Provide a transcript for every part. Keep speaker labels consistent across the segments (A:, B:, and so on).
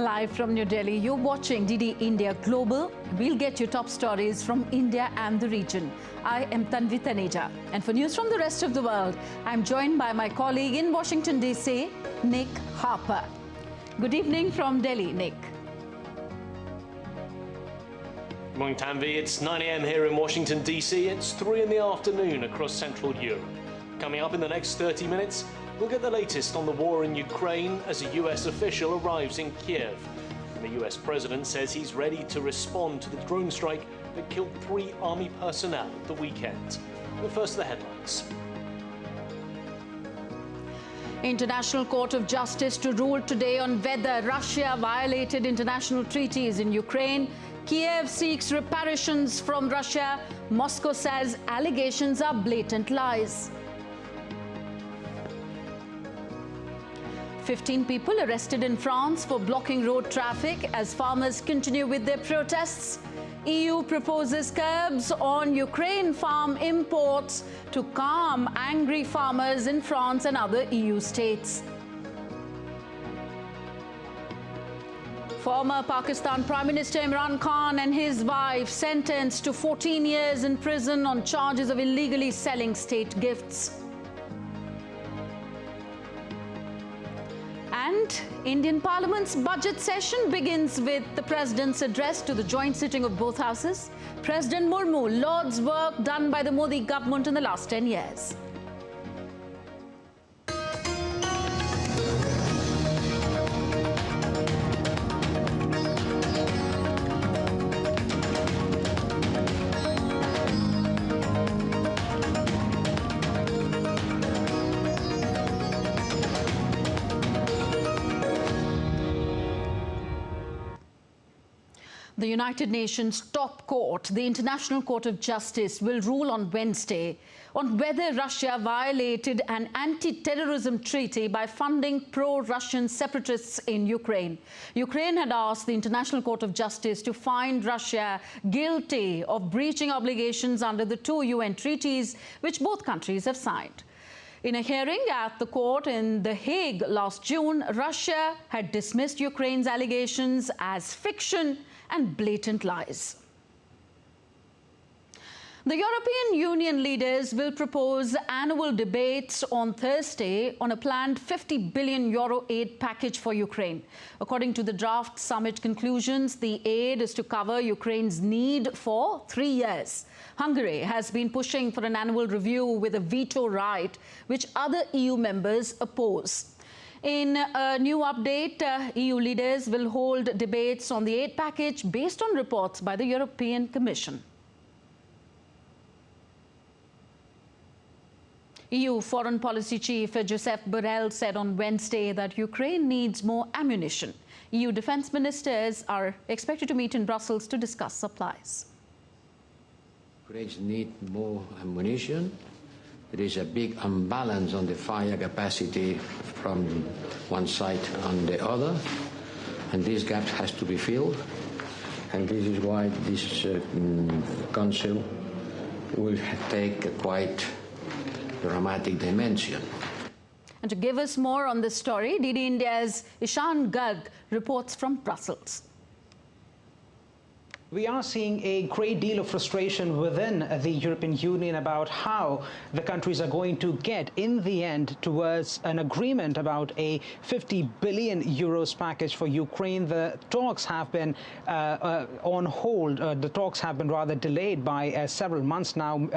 A: Live from New Delhi, you're watching DD India Global. We'll get you top stories from India and the region. I am Tanvi Taneja. And for news from the rest of the world, I'm joined by my colleague in Washington, D.C., Nick Harper. Good evening from Delhi, Nick.
B: Good morning, Tanvi. It's 9 a.m. here in Washington, D.C. It's 3 in the afternoon across Central Europe. Coming up in the next 30 minutes, we'll get the latest on the war in Ukraine as a US official arrives in Kiev. And the US president says he's ready to respond to the drone strike that killed 3 army personnel at the weekend. But first, the headlines.
A: International Court of Justice to rule today on whether Russia violated international treaties in Ukraine. Kiev seeks reparations from Russia. Moscow says allegations are blatant lies. 15 people arrested in France for blocking road traffic as farmers continue with their protests. EU proposes curbs on Ukraine farm imports to calm angry farmers in France and other EU states. Former Pakistan Prime Minister Imran Khan and his wife sentenced to 14 years in prison on charges of illegally selling state gifts. And Indian Parliament's budget session begins with the President's address to the joint sitting of both houses. President Murmu lauds work done by the Modi government in the last 10 years. The United Nations top court, the International Court of Justice, will rule on Wednesday on whether Russia violated an anti-terrorism treaty by funding pro-Russian separatists in Ukraine. Ukraine had asked the International Court of Justice to find Russia guilty of breaching obligations under the 2 UN treaties, which both countries have signed. In a hearing at the court in The Hague last June, Russia had dismissed Ukraine's allegations as fiction and blatant lies. The European Union leaders will propose annual debates on Thursday on a planned €50 billion aid package for Ukraine. According to the draft summit conclusions, the aid is to cover Ukraine's need for 3 years. Hungary has been pushing for an annual review with a veto right, which other EU members oppose. In a new update, EU leaders will hold debates on the aid package based on reports by the European Commission. EU Foreign Policy Chief Josep Borrell said on Wednesday that Ukraine needs more ammunition. EU defense ministers are expected to meet in Brussels to discuss supplies.
C: Ukraine needs more ammunition. There is a big imbalance on the fire capacity from one side and the other, and this gap has to be filled. And this is why this Council will take a quite dramatic dimension.
A: And to give us more on this story, DD India's Ishan Garg reports from Brussels.
D: We are seeing a great deal of frustration within the European Union about how the countries are going to get, in the end, towards an agreement about a €50 billion package for Ukraine. The talks have been on hold. The talks have been rather delayed by several months now.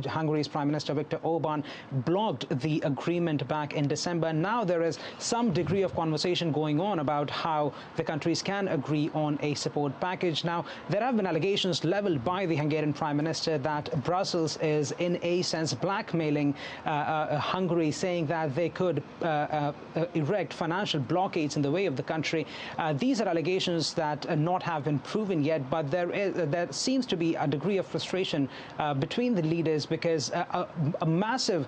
D: Hungary's Prime Minister Viktor Orban blocked the agreement back in December. Now there is some degree of conversation going on about how the countries can agree on a support package. Now, there have been allegations leveled by the Hungarian Prime Minister that Brussels is, in a sense, blackmailing Hungary, saying that they could erect financial blockades in the way of the country. These are allegations that not have been proven yet, but there seems to be a degree of frustration between the leaders because a massive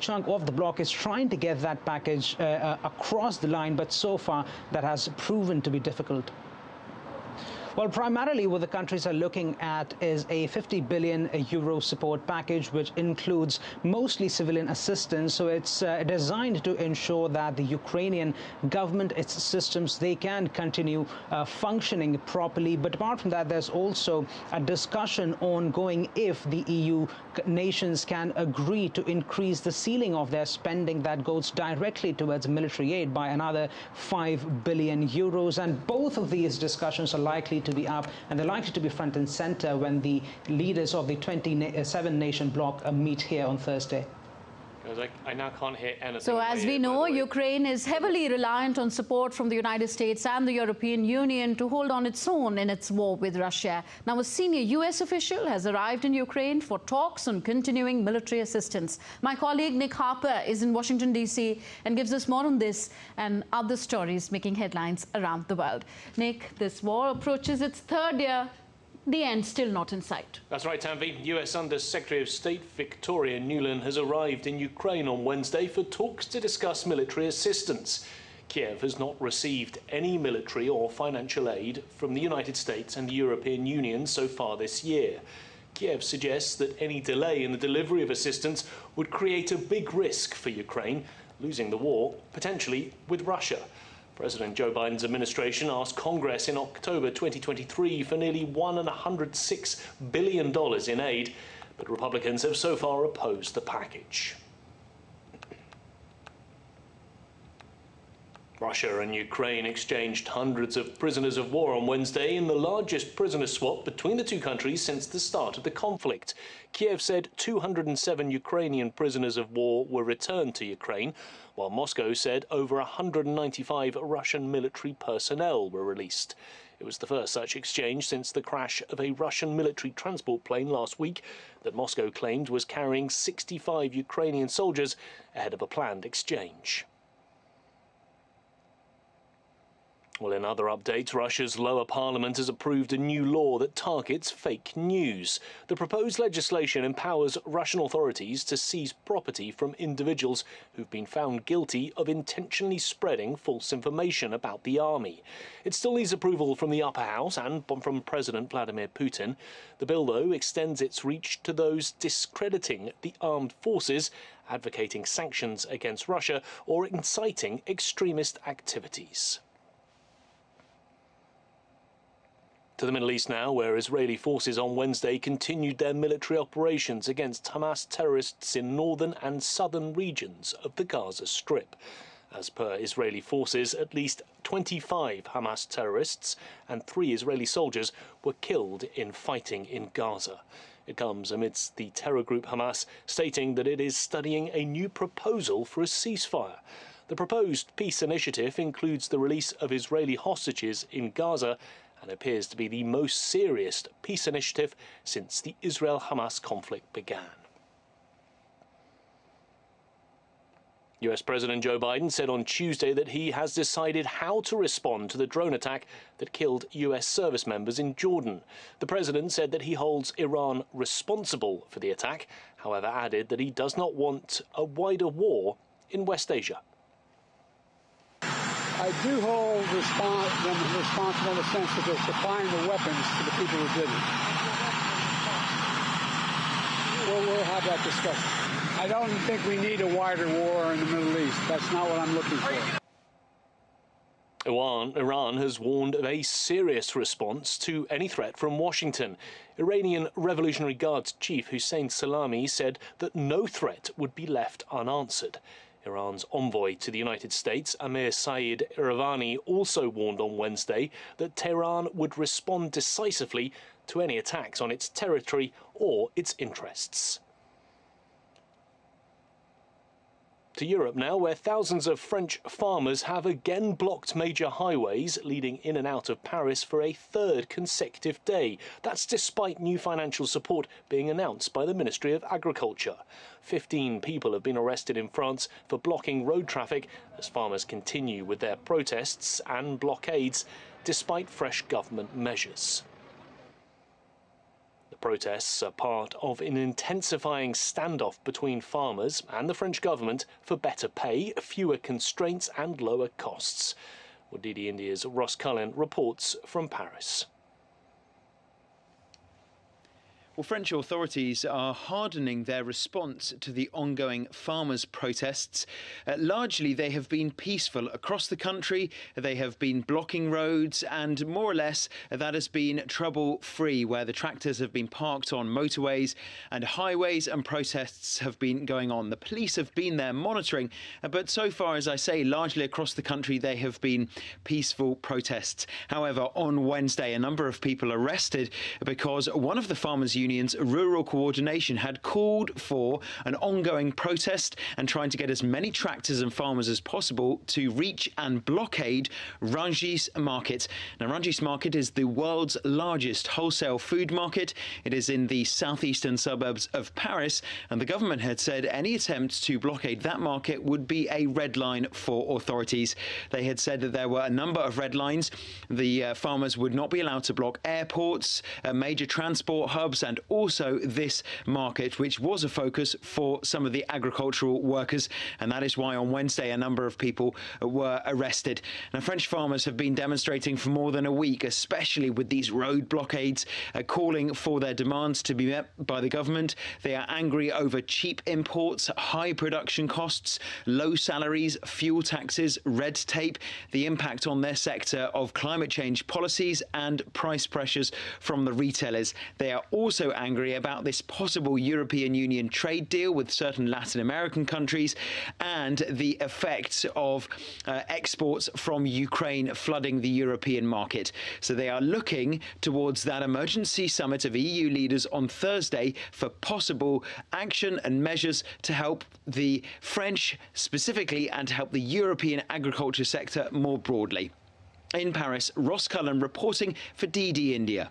D: chunk of the bloc is trying to get that package across the line, but so far that has proven to be difficult. Well, primarily what the countries are looking at is a 50 billion euro support package, which includes mostly civilian assistance. So it's designed to ensure that the Ukrainian government, its systems, they can continue functioning properly. But apart from that, there's also a discussion ongoing if the EU nations can agree to increase the ceiling of their spending that goes directly towards military aid by another 5 billion euros. And both of these discussions are likely to be up, and they're likely to be front and center when the leaders of the 27-nation bloc meet here on Thursday.
B: I now can't hear anything.
A: So as we know, Ukraine is heavily reliant on support from the United States and the European Union to hold on its own in its war with Russia. Now, a senior US official has arrived in Ukraine for talks on continuing military assistance. My colleague Nick Harper is in Washington, D.C. and gives us more on this and other stories making headlines around the world. Nick, this war approaches its third year. The end still not in sight.
B: That's right, Tanvi. US Under Secretary of State Victoria Nuland has arrived in Ukraine on Wednesday for talks to discuss military assistance. Kiev has not received any military or financial aid from the United States and the European Union so far this year. Kiev suggests that any delay in the delivery of assistance would create a big risk for Ukraine, losing the war, potentially with Russia. President Joe Biden's administration asked Congress in October 2023 for nearly $106 billion in aid, but Republicans have so far opposed the package. Russia and Ukraine exchanged hundreds of prisoners of war on Wednesday in the largest prisoner swap between the two countries since the start of the conflict. Kiev said 207 Ukrainian prisoners of war were returned to Ukraine, while Moscow said over 195 Russian military personnel were released. It was the first such exchange since the crash of a Russian military transport plane last week that Moscow claimed was carrying 65 Ukrainian soldiers ahead of a planned exchange. Well, in other updates, Russia's lower parliament has approved a new law that targets fake news. The proposed legislation empowers Russian authorities to seize property from individuals who've been found guilty of intentionally spreading false information about the army. It still needs approval from the upper house and from President Vladimir Putin. The bill, though, extends its reach to those discrediting the armed forces, advocating sanctions against Russia, or inciting extremist activities. To the Middle East now, where Israeli forces on Wednesday continued their military operations against Hamas terrorists in northern and southern regions of the Gaza Strip. As per Israeli forces, at least 25 Hamas terrorists and 3 Israeli soldiers were killed in fighting in Gaza. It comes amidst the terror group Hamas stating that it is studying a new proposal for a ceasefire. The proposed peace initiative includes the release of Israeli hostages in Gaza and appears to be the most serious peace initiative since the Israel-Hamas conflict began. US President Joe Biden said on Tuesday that he has decided how to respond to the drone attack that killed US service members in Jordan. The president said that he holds Iran responsible for the attack, however added that he does not want a wider war in West Asia.
E: I do hold them responsible in the sense that they're supplying the weapons to the people who did it. We'll have that discussion. I don't think we need a wider war in the Middle East. That's not what I'm looking for.
B: Iran has warned of a serious response to any threat from Washington. Iranian Revolutionary Guards Chief Hussein Salami said that no threat would be left unanswered. Iran's envoy to the United States, Amir Saeed Iravani, also warned on Wednesday that Tehran would respond decisively to any attacks on its territory or its interests. To Europe now, where thousands of French farmers have again blocked major highways leading in and out of Paris for a third consecutive day. That's despite new financial support being announced by the Ministry of Agriculture. 15 people have been arrested in France for blocking road traffic as farmers continue with their protests and blockades despite fresh government measures. Protests are part of an intensifying standoff between farmers and the French government for better pay, fewer constraints and lower costs. Well, DD India's Ross Cullen reports from Paris.
F: Well, French authorities are hardening their response to the ongoing farmers' protests. Largely, they have been peaceful across the country. They have been blocking roads, and more or less that has been trouble-free, where the tractors have been parked on motorways and highways, and protests have been going on. The police have been there monitoring, but so far, as I say, largely across the country, they have been peaceful protests. However, on Wednesday, a number of people arrested because one of the farmers' unions, Rural Coordination, had called for an ongoing protest and trying to get as many tractors and farmers as possible to reach and blockade Rungis Market. Now, Rungis Market is the world's largest wholesale food market. It is in the southeastern suburbs of Paris, and the government had said any attempt to blockade that market would be a red line for authorities. They had said that there were a number of red lines. The farmers would not be allowed to block airports, major transport hubs, and also this market, which was a focus for some of the agricultural workers. And that is why on Wednesday a number of people were arrested. Now, French farmers have been demonstrating for more than a week, especially with these road blockades, calling for their demands to be met by the government. They are angry over cheap imports, high production costs, low salaries, fuel taxes, red tape, the impact on their sector of climate change policies, and price pressures from the retailers. They are also angry about this possible European Union trade deal with certain Latin American countries and the effects of exports from Ukraine flooding the European market. So they are looking towards that emergency summit of EU leaders on Thursday for possible action and measures to help the French specifically and to help the European agriculture sector more broadly. In Paris, Ross Cullen reporting for DD India.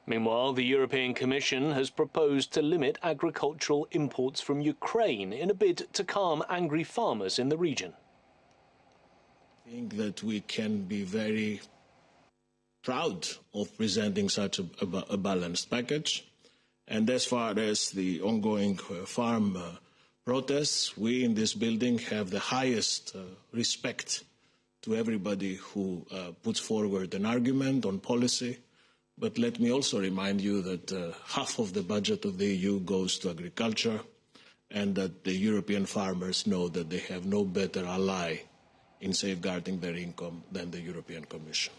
B: Meanwhile, the European Commission has proposed to limit agricultural imports from Ukraine in a bid to calm angry farmers in the region.
G: I think that we can be very proud of presenting such a balanced package. And as far as the ongoing farm protests, we in this building have the highest respect to everybody who puts forward an argument on policy. But let me also remind you that half of the budget of the EU goes to agriculture, and that the European farmers know that they have no better ally in safeguarding their income than the European Commission.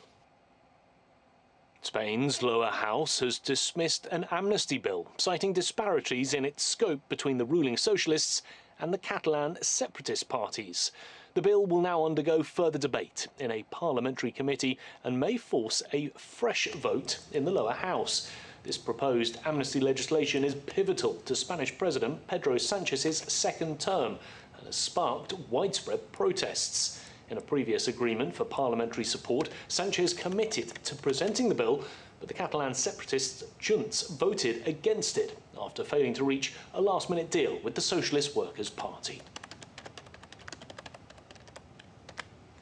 B: Spain's lower house has dismissed an amnesty bill, citing disparities in its scope between the ruling socialists and the Catalan separatist parties. The bill will now undergo further debate in a parliamentary committee and may force a fresh vote in the lower house. This proposed amnesty legislation is pivotal to Spanish President Pedro Sanchez's second term and has sparked widespread protests. In a previous agreement for parliamentary support, Sanchez committed to presenting the bill, but the Catalan separatist junts voted against it after failing to reach a last-minute deal with the Socialist Workers' Party.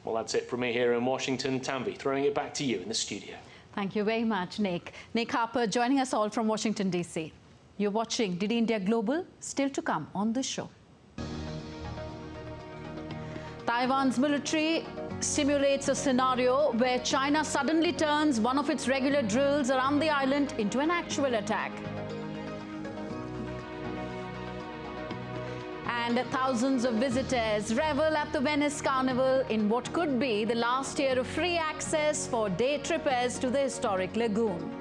B: Well, that's it from me here in Washington. Tanvi, throwing it back to you in the studio.
A: Thank you very much, Nick. Nick Harper joining us all from Washington, D.C. You're watching DD India Global, still to come on this show. Taiwan's military simulates a scenario where China suddenly turns one of its regular drills around the island into an actual attack. And thousands of visitors revel at the Venice Carnival in what could be the last year of free access for day trippers to the historic lagoon.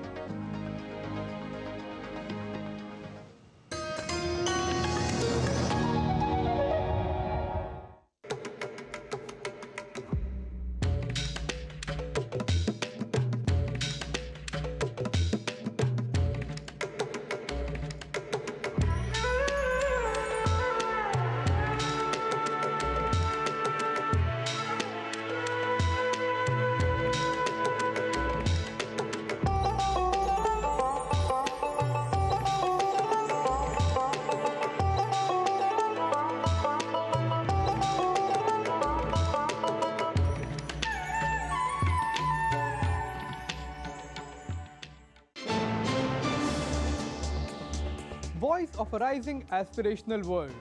H: Voice of a rising aspirational world.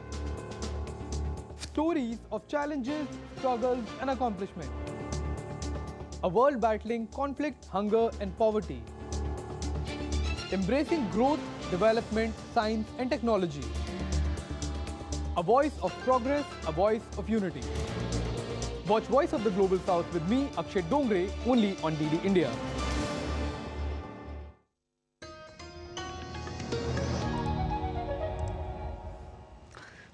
H: Stories of challenges, struggles, and accomplishment. A world battling conflict, hunger, and poverty. embracing growth, development, science and technology. A voice of progress, a voice of unity. Watch Voice of the Global South with me, Akshay Dongre, only on DD India.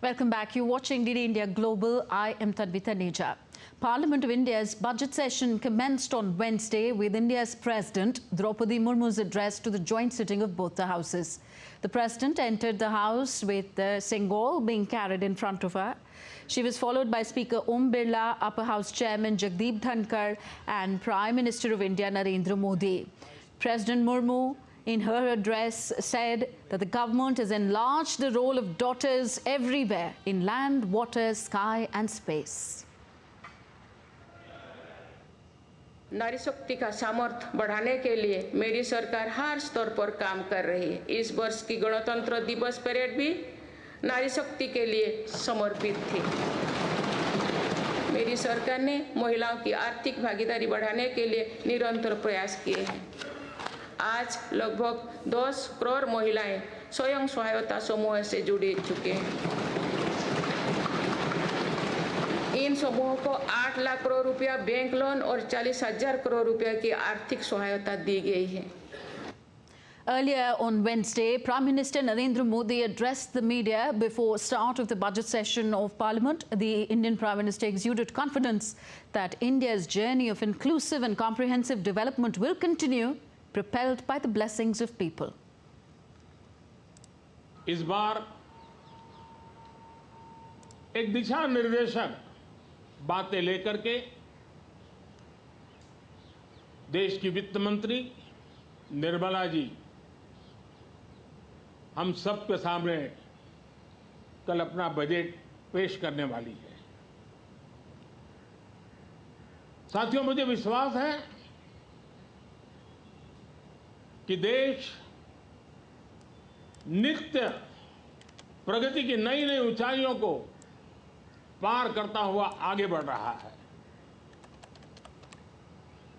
A: Welcome back. You're watching DD India Global. I am Tadvita Neja. Parliament of India's budget session commenced on Wednesday with India's President Draupadi Murmu's address to the joint sitting of both the houses. The President entered the House with the Sengol being carried in front of her. She was followed by Speaker Om Birla, Upper House Chairman Jagdeep Dhankar and Prime Minister of India Narendra Modi. President Murmu, in her address, said that the government has enlarged the role of daughters everywhere in land, water, sky and space.
I: नारी शक्ति का सामर्थ्य बढ़ाने के लिए मेरी सरकार हर स्तर पर काम कर रही है। इस वर्ष की गणतंत्र दिवस परेड भी नारी शक्ति के लिए समर्पित थी। मेरी सरकार ने महिलाओं की आर्थिक भागीदारी बढ़ाने के लिए निरंतर प्रयास किए हैं। आज लगभग 10 करोड़ महिलाएं स्वयं सहायता समूह से जुड़ चुके हैं। इन समूहों को 8 लाख करोड़ रुपया बैंक लोन और 40,000 करोड़ रुपया की आर्थिक सहायता दी गई है।
A: Earlier on Wednesday, Prime Minister Narendra Modi addressed the media before start of the budget session of Parliament. The Indian Prime Minister exuded confidence that India's journey of inclusive and comprehensive development will continue, propelled by the blessings of people.
J: इस बार एक दिशा निर्देशक बातें लेकर के देश की वित्त मंत्री निर्मला जी हम सबके सामने कल अपना बजट पेश करने वाली है। साथियों, मुझे विश्वास है कि देश नित्य प्रगति की नई नई ऊंचाइयों को पार करता हुआ आगे बढ़ रहा है।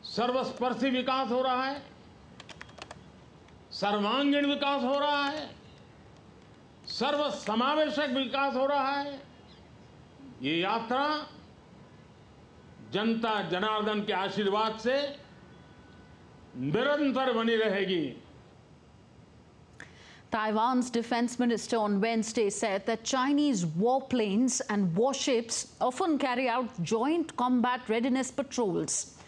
J: सर्वस्पर्शी विकास हो रहा है, सर्वांगीण विकास हो रहा है, सर्वसमावेशक विकास हो रहा है। ये यात्रा जनता जनार्दन के आशीर्वाद से निरंतर बनी रहेगी।
A: Taiwan's defense minister on Wednesday said that Chinese warplanes and warships often carry out joint combat readiness patrols.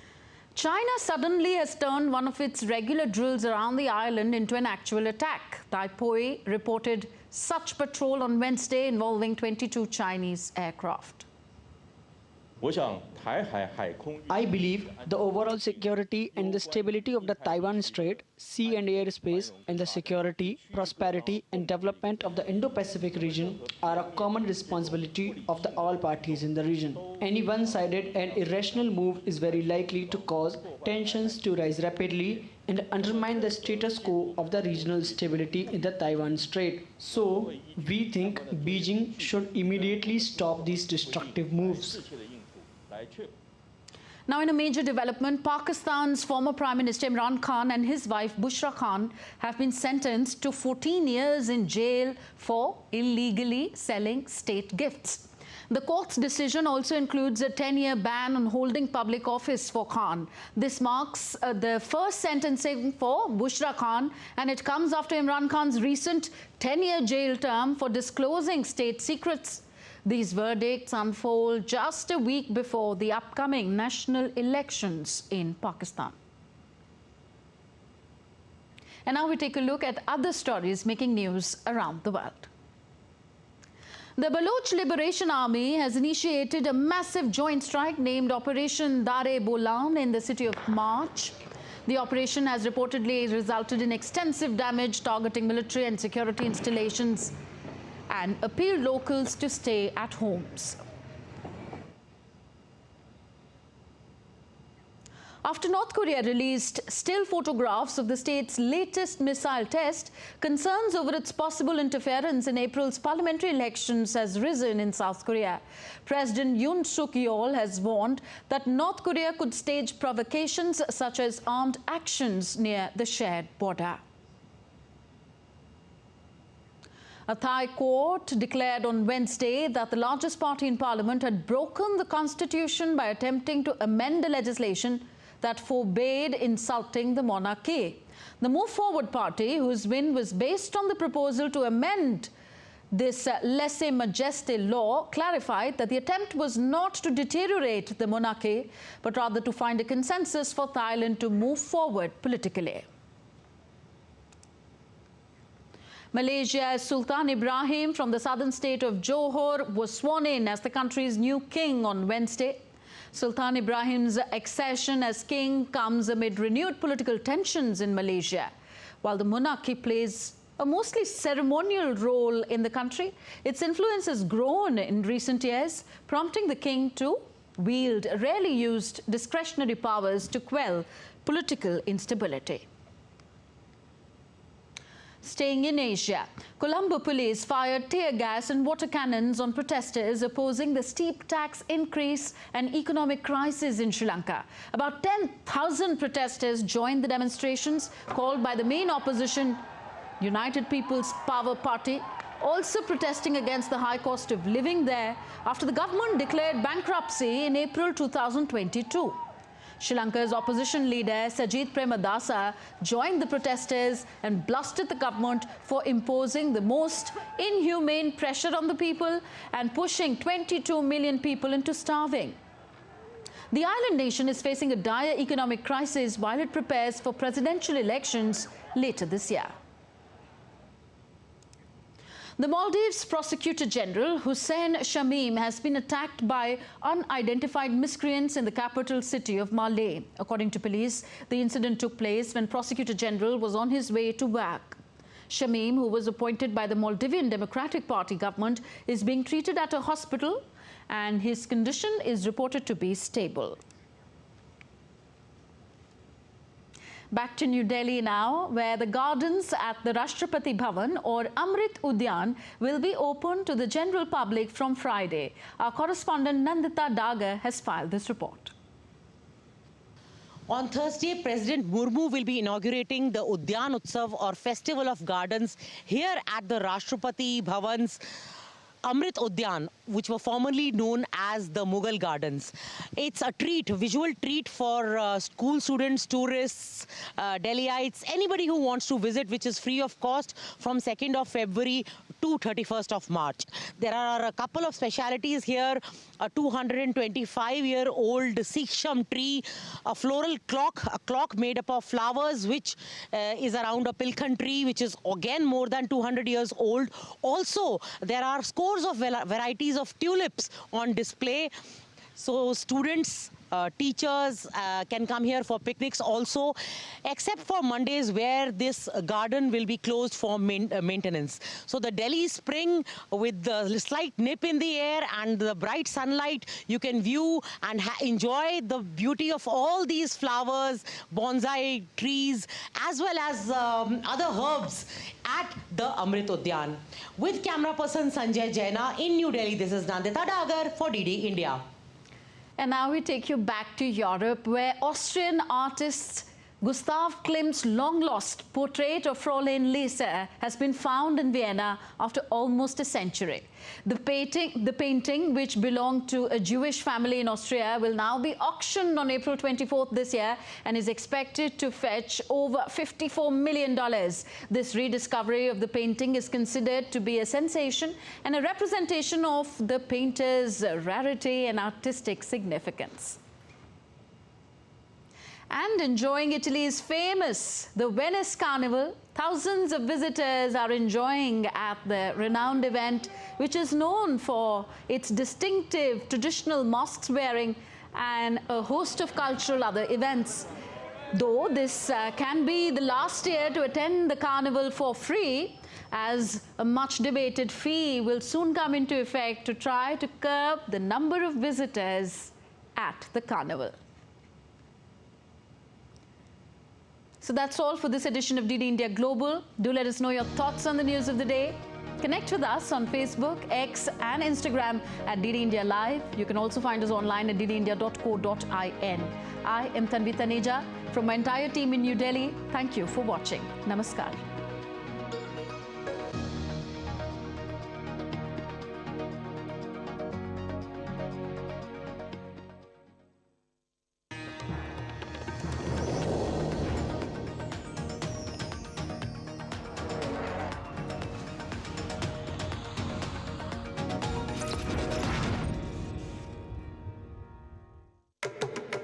A: China suddenly has turned one of its regular drills around the island into an actual attack. Taipei reported such patrol on Wednesday involving 22 Chinese aircraft.
K: I believe the overall security and the stability of the Taiwan Strait, sea and airspace, and the security, prosperity and development of the Indo-Pacific region are a common responsibility of all parties in the region. Any one-sided and irrational move is very likely to cause tensions to rise rapidly and undermine the status quo of the regional stability in the Taiwan Strait. So, we think Beijing should immediately stop these destructive moves.
A: Now, in a major development, Pakistan's former Prime Minister Imran Khan and his wife Bushra Khan have been sentenced to 14 years in jail for illegally selling state gifts. The court's decision also includes a 10-year ban on holding public office for Khan. This marks the first sentencing for Bushra Khan, and it comes after Imran Khan's recent 10-year jail term for disclosing state secrets. These verdicts unfold just a week before the upcoming national elections in Pakistan. And now we take a look at other stories making news around the world. The Baloch Liberation Army has initiated a massive joint strike named Operation Dare-Bolan in the city of March. The operation has reportedly resulted in extensive damage targeting military and security installations and appealed locals to stay at homes. After North Korea released still photographs of the state's latest missile test, concerns over its possible interference in April's parliamentary elections has risen in South Korea. President Yoon Suk-yeol has warned that North Korea could stage provocations such as armed actions near the shared border. A Thai court declared on Wednesday that the largest party in parliament had broken the constitution by attempting to amend the legislation that forbade insulting the monarchy. The Move Forward party, whose win was based on the proposal to amend this lèse-majesté law, clarified that the attempt was not to deteriorate the monarchy, but rather to find a consensus for Thailand to move forward politically. Malaysia's Sultan Ibrahim from the southern state of Johor was sworn in as the country's new king on Wednesday. Sultan Ibrahim's accession as king comes amid renewed political tensions in Malaysia. While the monarchy plays a mostly ceremonial role in the country, its influence has grown in recent years, prompting the king to wield rarely used discretionary powers to quell political instability. Staying in Asia, Colombo police fired tear gas and water cannons on protesters opposing the steep tax increase and economic crisis in Sri Lanka. About 10,000 protesters joined the demonstrations called by the main opposition, United People's Power Party, also protesting against the high cost of living there after the government declared bankruptcy in April 2022. Sri Lanka's opposition leader Sajith Premadasa joined the protesters and blasted the government for imposing the most inhumane pressure on the people and pushing 22 million people into starving. The island nation is facing a dire economic crisis while it prepares for presidential elections later this year. The Maldives Prosecutor General Hussein Shamim has been attacked by unidentified miscreants in the capital city of Malé. According to police, the incident took place when Prosecutor General was on his way to work. Shamim, who was appointed by the Maldivian Democratic Party government, is being treated at a hospital and his condition is reported to be stable. Back to New Delhi now, where the gardens at the Rashtrapati Bhavan or Amrit Udyan will be open to the general public from Friday. Our correspondent Nandita Dagar has filed this report.
L: On Thursday, President Murmu will be inaugurating the Udyan Utsav or Festival of Gardens here at the Rashtrapati Bhavan's Amrit Udyan, which were formerly known as the Mughal Gardens. It's a treat, a visual treat for school students, tourists, Delhiites, anybody who wants to visit, which is free of cost from 2nd of February to 31st of March. There are a couple of specialities here, a 225-year-old Siksham tree, a floral clock, a clock made up of flowers, which is around a pilkhan tree, which is again more than 200 years old. Also, there are scores of varieties of tulips on display. So students, teachers can come here for picnics also, except for Mondays where this garden will be closed for maintenance. So the Delhi spring with the slight nip in the air and the bright sunlight, you can view and enjoy the beauty of all these flowers, bonsai trees, as well as other herbs at the Amrit Udyan. With camera person Sanjay Jaina in New Delhi, this is Nandita Dagar for DD India.
A: And now we take you back to Europe, where Austrian artist Gustav Klimt's long-lost portrait of Fräulein Lise has been found in Vienna after almost a century. The painting, which belonged to a Jewish family in Austria, will now be auctioned on April 24th this year and is expected to fetch over $54 million. This rediscovery of the painting is considered to be a sensation and a representation of the painter's rarity and artistic significance. And enjoying Italy's famous, the Venice Carnival, thousands of visitors are enjoying at the renowned event, which is known for its distinctive traditional masks wearing and a host of cultural other events. Though this can be the last year to attend the carnival for free, as a much debated fee will soon come into effect to try to curb the number of visitors at the carnival. So that's all for this edition of DD India Global. Do let us know your thoughts on the news of the day. Connect with us on Facebook, X and Instagram at DD India Live. You can also find us online at ddindia.co.in. I am Tanvi Taneja from my entire team in New Delhi. Thank you for watching. Namaskar.